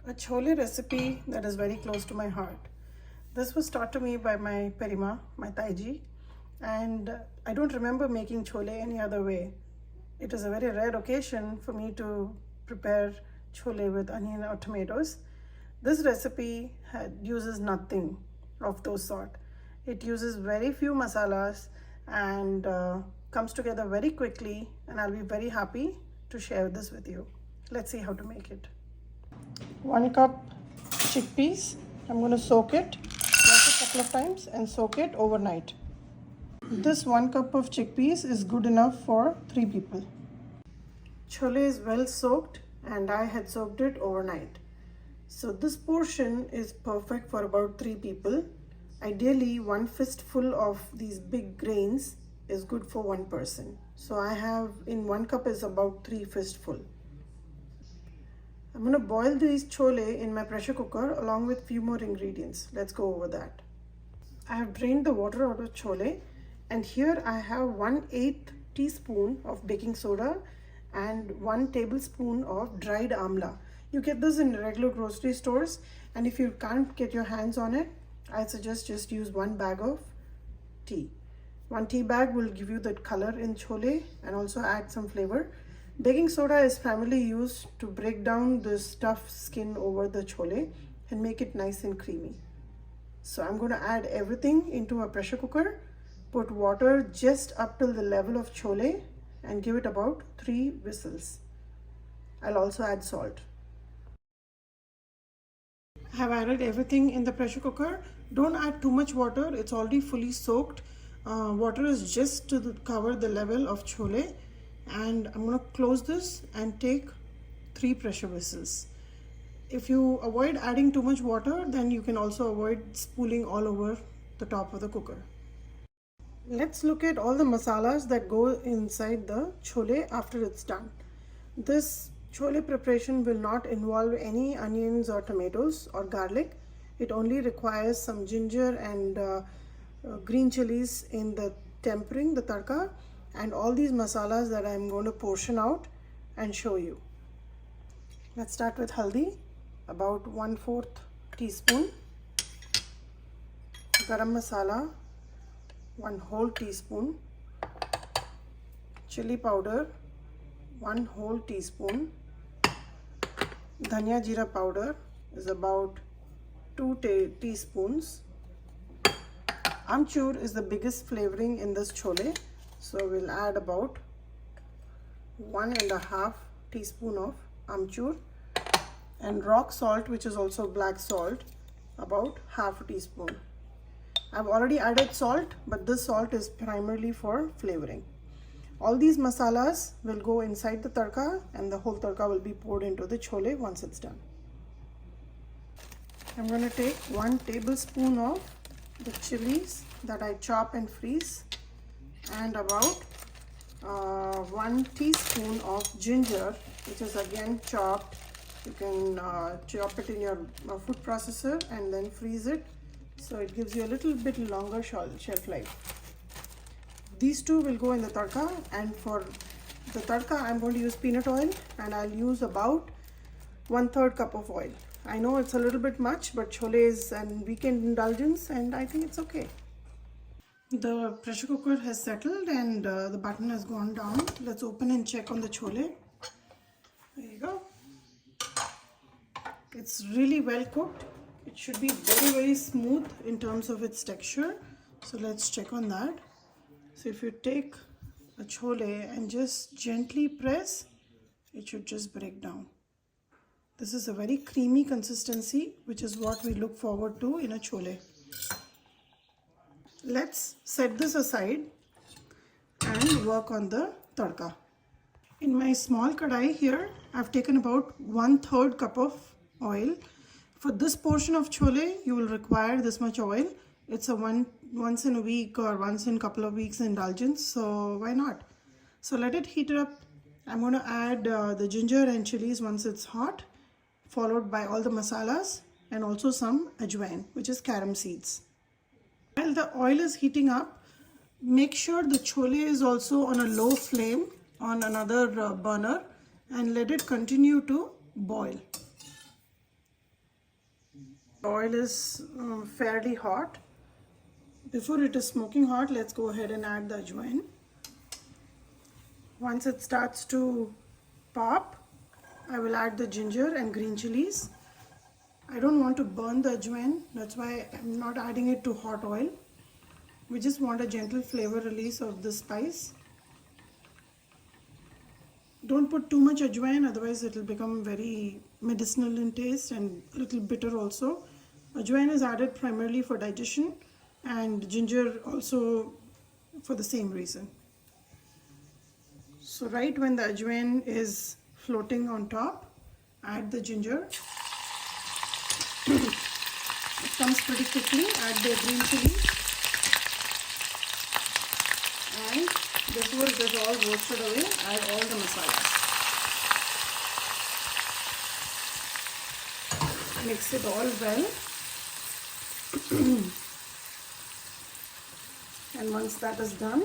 A chole recipe that is very close to my heart. This was taught to me by my perima, my taiji, and I don't remember making chole any other way. It is a very rare occasion for me to prepare chole with onion or tomatoes. This recipe uses nothing of those sort. It uses very few masalas and comes together very quickly, and I'll be very happy to share this with you. Let's see how to make it. 1 cup chickpeas. I'm going to soak it, wash a couple of times and soak it overnight. This 1 cup of chickpeas is good enough for 3 people. Chole is well soaked and I had soaked it overnight. So this portion is perfect for about 3 people. Ideally, 1 fistful of these big grains is good for 1 person. So I have in 1 cup is about 3 fistful. I'm going to boil these chole in my pressure cooker along with few more ingredients. Let's go over that. I have drained the water out of chole, and here I have 1/8 teaspoon of baking soda and 1 tablespoon of dried amla. You get this in regular grocery stores, and if you can't get your hands on it, I suggest just use 1 bag of tea. 1 tea bag will give you that color in chole and also add some flavor. Baking soda is primarily used to break down this tough skin over the chole and make it nice and creamy. So I'm going to add everything into a pressure cooker, put water just up till the level of chole and give it about 3 whistles. I'll also add salt. I have added everything in the pressure cooker. Don't add too much water, it's already fully soaked. Water is just to cover the level of chole. And I'm going to close this and take 3 pressure whistles. If you avoid adding too much water, then you can also avoid spooling all over the top of the cooker. Let's look at all the masalas that go inside the chole after it's done. This chole preparation will not involve any onions or tomatoes or garlic. It only requires some ginger and green chillis in the tempering, the tadka, and all these masalas that I'm going to portion out and show you. Let's start with haldi, about 1/4 teaspoon. Garam masala, 1 whole teaspoon. Chili powder, 1 whole teaspoon. Dhania jeera powder is about 2 teaspoons. Amchur is the biggest flavoring in this chole. So we'll add about 1.5 teaspoon of amchur, and rock salt, which is also black salt, about 1/2 teaspoon. I've already added salt, but this salt is primarily for flavoring. All these masalas will go inside the tadka, and the whole tadka will be poured into the chole once it's done. I'm going to take 1 tablespoon of the chillis that I chop and freeze, and about 1 teaspoon of ginger, which is again chopped. You can chop it in your food processor and then freeze it, so it gives you a little bit longer shelf life. These two will go in the tadka, and for the tadka I'm going to use peanut oil, and I'll use about 1/3 cup of oil. I know it's a little bit much, but chole is a weekend indulgence and I think it's okay. The pressure cooker has settled and the button has gone down. Let's open and check on the chole. There you go. It's really well cooked. It should be very smooth in terms of its texture. So let's check on that. So if you take a chole and just gently press, it should just break down. This is a very creamy consistency, which is what we look forward to in a chole. Let's set this aside and work on the tadka. In my small kadai here, I've taken about 1/3 cup of oil. For this portion of chole, you will require this much oil. It's a once in a week or once in a couple of weeks indulgence, so why not? So let it heat up. I'm going to add the ginger and chilies once it's hot, followed by all the masalas and also some Ajwain, which is carom seeds. While the oil is heating up, make sure the chole is also on a low flame on another burner and let it continue to boil. Oil is fairly hot. Before it is smoking hot, let's go ahead and add the ajwain. Once it starts to pop, I will add the ginger and green chilies. I don't want to burn the ajwain, that's why I'm not adding it to hot oil. We just want a gentle flavor release of the spice. Don't put too much ajwain, otherwise it will become very medicinal in taste and a little bitter also. Ajwain is added primarily for digestion, and ginger also for the same reason. So right when the ajwain is floating on top, add the ginger. It comes pretty quickly. Add the green chili, and before it is all roasted away, add all the masalas. Mix it all well. And once that is done,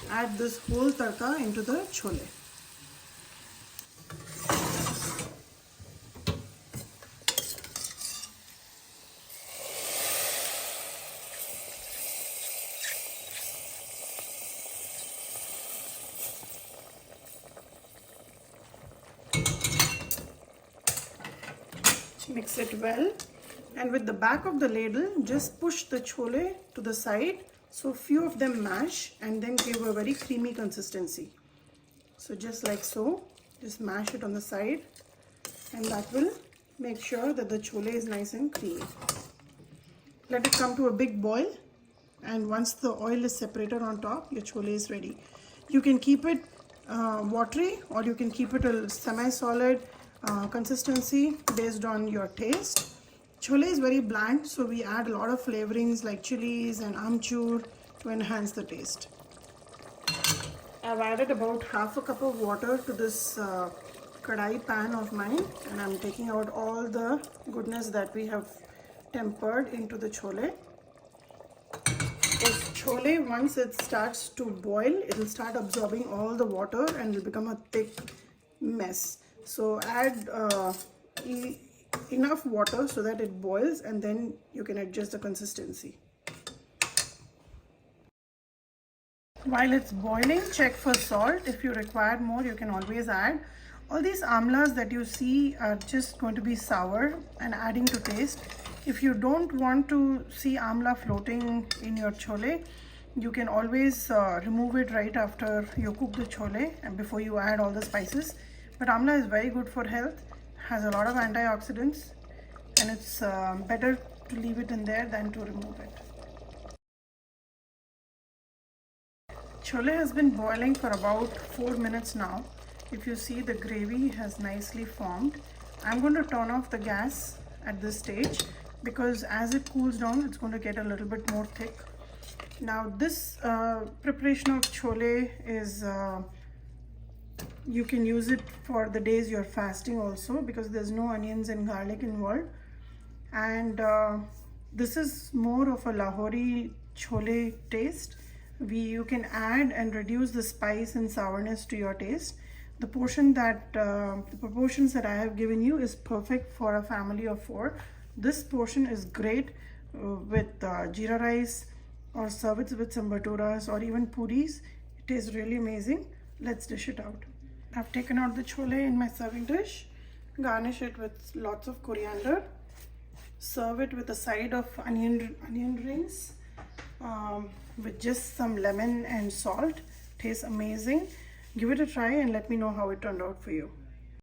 add this whole tadka into the chole. Mix it well, and with the back of the ladle, just push the chole to the side so few of them mash and then give a very creamy consistency. So just like so, just mash it on the side, and that will make sure that the chole is nice and creamy. Let it come to a big boil, and once the oil is separated on top, your chole is ready. You can keep it watery, or you can keep it a semi-solid consistency based on your taste. Chole is very bland, so we add a lot of flavorings like chillis and amchur to enhance the taste. I've added about half a cup of water to this kadai pan of mine, and I'm taking out all the goodness that we have tempered into the chole. This chole, once it starts to boil, it will start absorbing all the water and it will become a thick mess. So add enough water so that it boils, and then you can adjust the consistency. While it's boiling, check for salt. If you require more, you can always add. All these amlas that you see are just going to be sour and adding to taste. If you don't want to see amla floating in your chole, you can always remove it right after you cook the chole and before you add all the spices. But amla is very good for health, has a lot of antioxidants, and it's better to leave it in there than to remove it. Chole has been boiling for about 4 minutes now. If you see, the gravy has nicely formed. I'm going to turn off the gas at this stage because as it cools down, it's going to get a little bit more thick. Now this preparation of chole is you can use it for the days you're fasting also, because there's no onions and garlic involved. And this is more of a Lahori chole taste. You can add and reduce the spice and sourness to your taste. The proportions that I have given you is perfect for a family of 4. This portion is great with jeera rice, or serve it with some bhaturas or even puris. It is really amazing. Let's dish it out. I've taken out the chole in my serving dish. Garnish it with lots of coriander. Serve it with a side of onion rings with just some lemon and salt. Tastes amazing. Give it a try and let me know how it turned out for you.